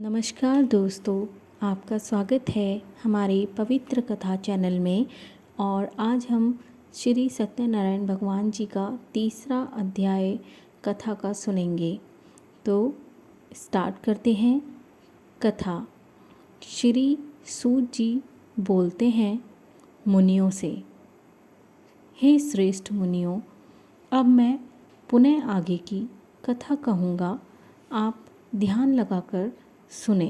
नमस्कार दोस्तों, आपका स्वागत है हमारे पवित्र कथा चैनल में। और आज हम श्री सत्यनारायण भगवान जी का तीसरा अध्याय कथा का सुनेंगे। तो स्टार्ट करते हैं कथा। श्री सूत जी बोलते हैं मुनियों से, हे श्रेष्ठ मुनियों, अब मैं पुनः आगे की कथा कहूँगा, आप ध्यान लगाकर सुने।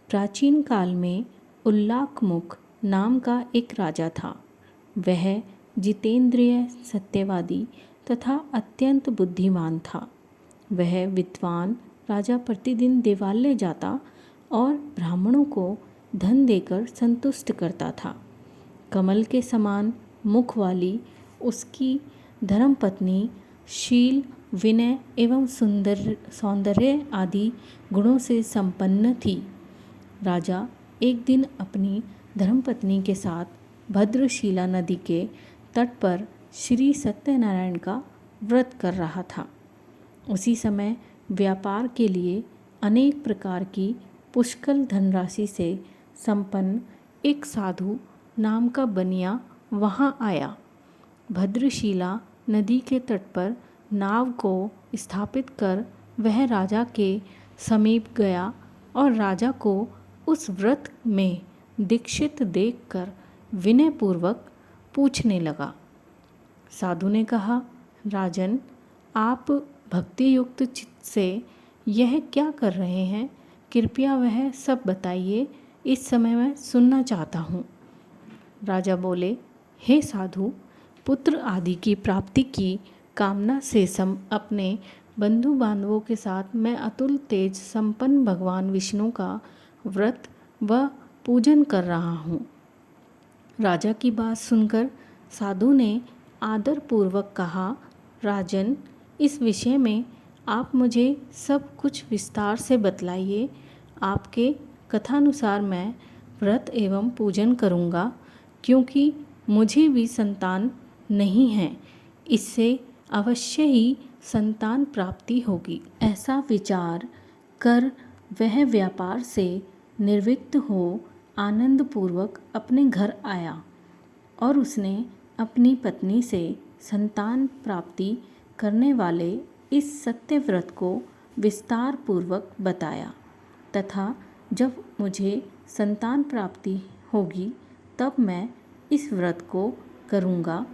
प्राचीन काल में उल्लाकमुख नाम का एक राजा था। वह जितेंद्रिय, सत्यवादी तथा अत्यंत बुद्धिमान था। वह विद्वान राजा प्रतिदिन देवालय जाता और ब्राह्मणों को धन देकर संतुष्ट करता था। कमल के समान मुख वाली उसकी धर्मपत्नी शील, विनय एवं सौंदर्य आदि गुणों से संपन्न थी। राजा एक दिन अपनी धर्मपत्नी के साथ भद्रशिला नदी के तट पर श्री सत्यनारायण का व्रत कर रहा था। उसी समय व्यापार के लिए अनेक प्रकार की पुष्कल धनराशि से संपन्न एक साधु नाम का बनिया वहाँ आया। भद्रशिला नदी के तट पर नाव को स्थापित कर वह राजा के समीप गया और राजा को उस व्रत में दीक्षित देखकर विनयपूर्वक पूछने लगा। साधु ने कहा, राजन, आप भक्ति युक्त चित्त से यह क्या कर रहे हैं? कृपया वह सब बताइए, इस समय मैं सुनना चाहता हूँ। राजा बोले, हे साधु, पुत्र आदि की प्राप्ति की कामना से अपने बंधु बांधवों के साथ मैं अतुल तेज संपन्न भगवान विष्णु का व्रत व पूजन कर रहा हूँ। राजा की बात सुनकर साधु ने आदरपूर्वक कहा, राजन, इस विषय में आप मुझे सब कुछ विस्तार से बतलाइए। आपके कथानुसार मैं व्रत एवं पूजन करूँगा, क्योंकि मुझे भी संतान नहीं है। इससे अवश्य ही संतान प्राप्ति होगी। ऐसा विचार कर वह व्यापार से निर्विक्त हो आनंदपूर्वक अपने घर आया और उसने अपनी पत्नी से संतान प्राप्ति करने वाले इस सत्य व्रत को विस्तार पूर्वक बताया तथा जब मुझे संतान प्राप्ति होगी तब मैं इस व्रत को करूँगा।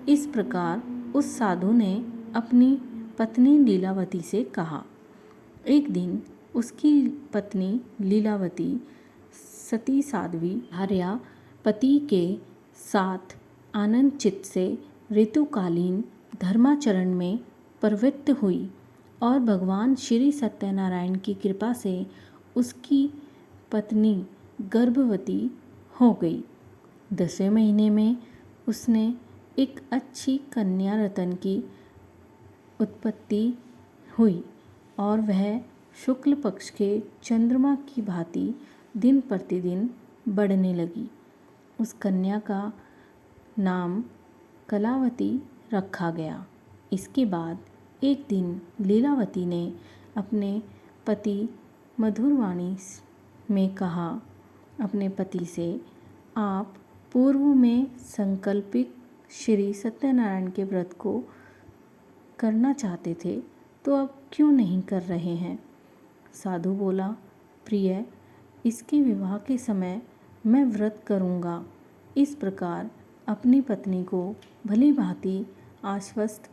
इस प्रकार उस साधु ने अपनी पत्नी लीलावती से कहा। एक दिन उसकी पत्नी लीलावती सती साध्वी भार्या पति के साथ आनंद चित्त से ऋतुकालीन धर्माचरण में प्रवृत्त हुई और भगवान श्री सत्यनारायण की कृपा से उसकी पत्नी गर्भवती हो गई। 10वें महीने में उसने एक अच्छी कन्या रतन की उत्पत्ति हुई और वह शुक्ल पक्ष के चंद्रमा की भांति दिन प्रतिदिन बढ़ने लगी। उस कन्या का नाम कलावती रखा गया। इसके बाद एक दिन लीलावती ने अपने पति मधुरवाणी में कहा अपने पति से, आप पूर्व में संकल्पित श्री सत्यनारायण के व्रत को करना चाहते थे, तो अब क्यों नहीं कर रहे हैं? साधु बोला, प्रिय, इसके विवाह के समय मैं व्रत करूँगा। इस प्रकार अपनी पत्नी को भली भांति आश्वस्त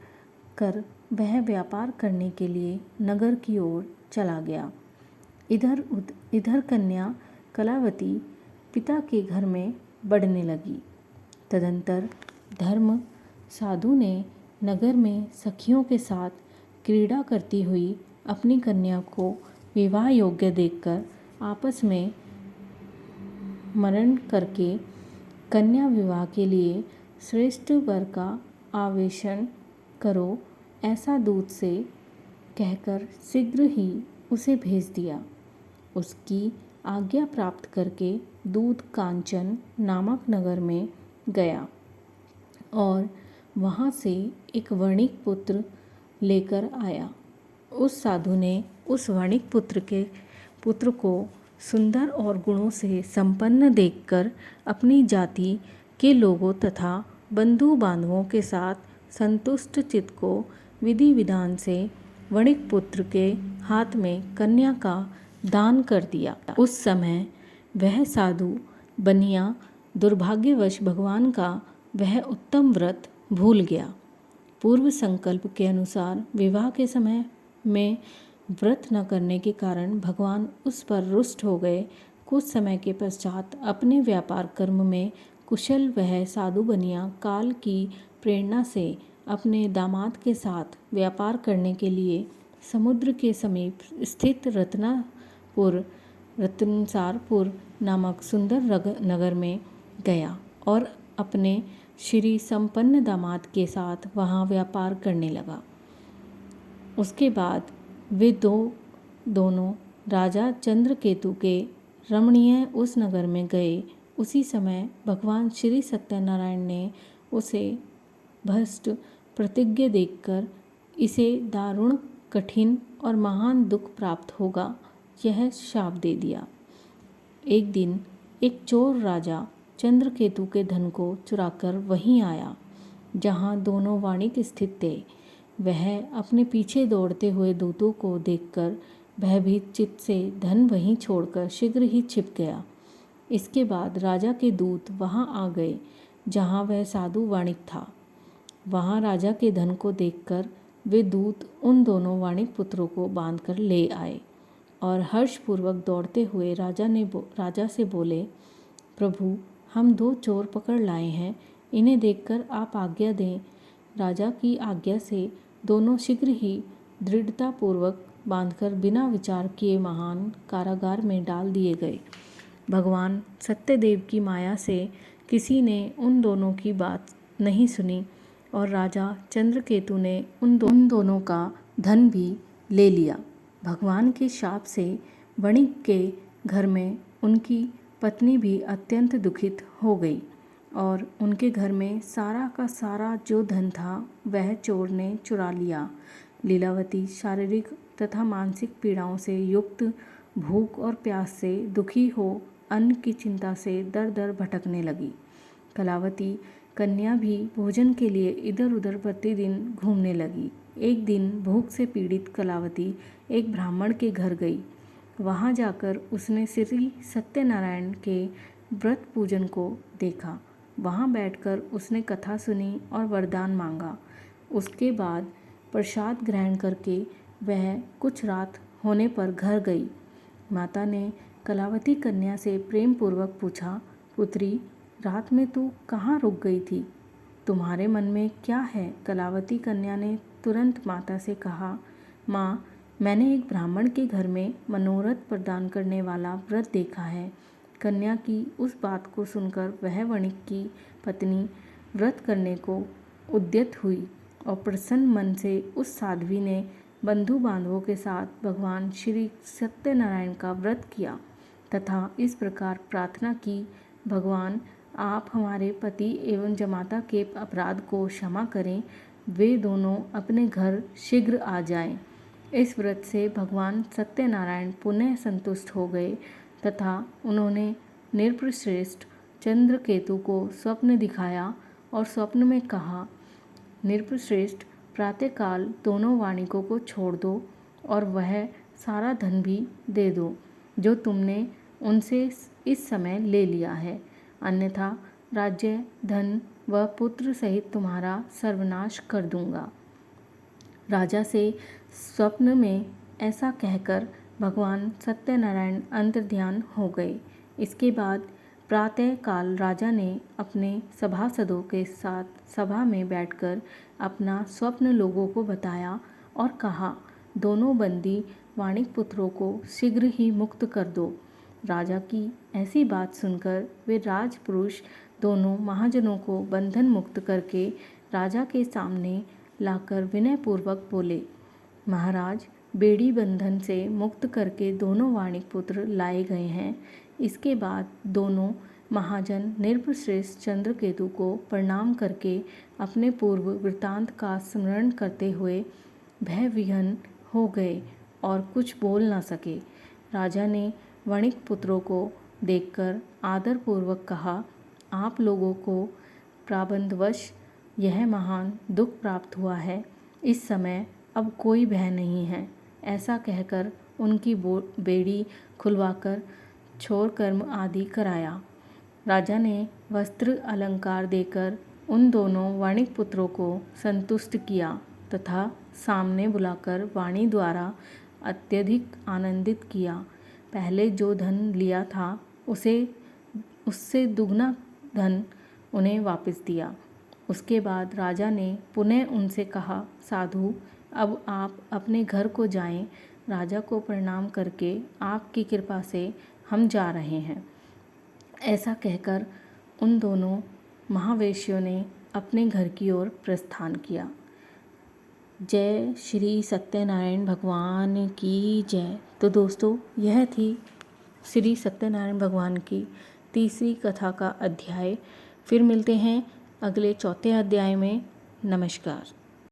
कर वह व्यापार करने के लिए नगर की ओर चला गया। इधर कन्या कलावती पिता के घर में बढ़ने लगी। तदंतर धर्म साधु ने नगर में सखियों के साथ क्रीड़ा करती हुई अपनी कन्या को विवाह योग्य देखकर आपस में मरण करके कन्या विवाह के लिए श्रेष्ठ वर का आवेशन करो, ऐसा दूत से कहकर शीघ्र ही उसे भेज दिया। उसकी आज्ञा प्राप्त करके दूत कांचन नामक नगर में गया और वहाँ से एक वणिक पुत्र लेकर आया। उस साधु ने उस वणिक पुत्र के पुत्र को सुंदर और गुणों से संपन्न देखकर अपनी जाति के लोगों तथा बंधु बांधवों के साथ संतुष्ट चित्त को विधि विधान से वणिक पुत्र के हाथ में कन्या का दान कर दिया। उस समय वह साधु बनिया दुर्भाग्यवश भगवान का वह उत्तम व्रत भूल गया। पूर्व संकल्प के अनुसार विवाह के समय में व्रत न करने के कारण भगवान उस पर रुष्ट हो गए। कुछ समय के पश्चात अपने व्यापार कर्म में कुशल वह साधु बनिया काल की प्रेरणा से अपने दामाद के साथ व्यापार करने के लिए समुद्र के समीप स्थित रतनसारपुर नामक सुंदर नगर में गया और अपने श्री संपन्न दामाद के साथ वहाँ व्यापार करने लगा। उसके बाद वे दोनों राजा चंद्रकेतु के रमणीय उस नगर में गए। उसी समय भगवान श्री सत्यनारायण ने उसे भ्रष्ट प्रतिज्ञा देखकर इसे दारुण कठिन और महान दुख प्राप्त होगा यह शाप दे दिया। एक दिन एक चोर राजा चंद्रकेतु के धन को चुराकर वहीं आया जहाँ दोनों वाणिक स्थित थे। वह अपने पीछे दौड़ते हुए दूतों को देखकर भयभीत चित्त से धन वहीं छोड़कर शीघ्र ही छिप गया। इसके बाद राजा के दूत वहां आ गए जहां वह साधु वाणिक था। वहां राजा के धन को देखकर वे दूत उन दोनों वाणिक पुत्रों को बांधकर ले आए और हर्षपूर्वक दौड़ते हुए राजा से बोले, प्रभु, हम 2 चोर पकड़ लाए हैं, इन्हें देखकर आप आज्ञा दें। राजा की आज्ञा से दोनों शीघ्र ही दृढ़तापूर्वक बांधकर बिना विचार किए महान कारागार में डाल दिए गए। भगवान सत्यदेव की माया से किसी ने उन दोनों की बात नहीं सुनी और राजा चंद्रकेतु ने उन दोनों का धन भी ले लिया। भगवान के शाप से वणिक के घर में उनकी पत्नी भी अत्यंत दुखित हो गई और उनके घर में सारा का सारा जो धन था वह चोर ने चुरा लिया। लीलावती शारीरिक तथा मानसिक पीड़ाओं से युक्त भूख और प्यास से दुखी हो अन्न की चिंता से दर दर भटकने लगी। कलावती कन्या भी भोजन के लिए इधर उधर प्रतिदिन घूमने लगी। एक दिन भूख से पीड़ित कलावती एक ब्राह्मण के घर गई। वहां जाकर उसने श्री सत्यनारायण के व्रत पूजन को देखा। वहां बैठकर उसने कथा सुनी और वरदान मांगा। उसके बाद प्रसाद ग्रहण करके वह कुछ रात होने पर घर गई। माता ने कलावती कन्या से प्रेम पूर्वक पूछा, पुत्री, रात में तू कहाँ रुक गई थी? तुम्हारे मन में क्या है? कलावती कन्या ने तुरंत माता से कहा, माँ, मैंने एक ब्राह्मण के घर में मनोरथ प्रदान करने वाला व्रत देखा है। कन्या की उस बात को सुनकर वह वणिक की पत्नी व्रत करने को उद्यत हुई और प्रसन्न मन से उस साध्वी ने बंधु बांधवों के साथ भगवान श्री सत्यनारायण का व्रत किया तथा इस प्रकार प्रार्थना की, भगवान, आप हमारे पति एवं जमाता के अपराध को क्षमा करें, वे दोनों अपने घर शीघ्र आ जाएं। इस व्रत से भगवान सत्यनारायण पुनः संतुष्ट हो गए तथा उन्होंने नृपश्रेष्ठ चंद्रकेतु को स्वप्न दिखाया और स्वप्न में कहा, नृपश्रेष्ठ, प्रातःकाल दोनों वाणिकों को छोड़ दो और वह सारा धन भी दे दो जो तुमने उनसे इस समय ले लिया है, अन्यथा राज्य, धन व पुत्र सहित तुम्हारा सर्वनाश कर दूंगा। राजा से स्वप्न में ऐसा कहकर भगवान सत्यनारायण अंतर्ध्यान हो गए। इसके बाद प्रातः काल राजा ने अपने सभासदों के साथ सभा में बैठकर अपना स्वप्न लोगों को बताया और कहा, दोनों बंदी वाणिक पुत्रों को शीघ्र ही मुक्त कर दो। राजा की ऐसी बात सुनकर वे राजपुरुष दोनों महाजनों को बंधन मुक्त करके राजा के सामने लाकर विनयपूर्वक बोले, महाराज, बेड़ी बंधन से मुक्त करके दोनों वाणिक पुत्र लाए गए हैं। इसके बाद दोनों महाजन नृपश्रेष्ठ चंद्रकेतु को प्रणाम करके अपने पूर्व वृत्तांत का स्मरण करते हुए भयविह्वल हो गए और कुछ बोल न सके। राजा ने वणिक पुत्रों को देखकर आदरपूर्वक कहा, आप लोगों को प्राबंधवश यह महान दुख प्राप्त हुआ है। इस समय अब कोई भय नहीं है। ऐसा कहकर उनकी बेड़ी खुलवाकर छोर कर्म आदि कराया। राजा ने वस्त्र अलंकार देकर उन दोनों वणिक पुत्रों को संतुष्ट किया तथा सामने बुलाकर वाणी द्वारा अत्यधिक आनंदित किया। पहले जो धन लिया था उससे दुगना धन उन्हें वापस दिया। उसके बाद राजा ने पुनः उनसे कहा, साधु अब आप अपने घर को जाएं। राजा को प्रणाम करके आपकी कृपा से हम जा रहे हैं। ऐसा कहकर उन दोनों महावेशियों ने अपने घर की ओर प्रस्थान किया। जय श्री सत्यनारायण भगवान की जय। तो दोस्तों, यह थी श्री सत्यनारायण भगवान की तीसरी कथा का अध्याय। फिर मिलते हैं अगले चौथे अध्याय में। नमस्कार।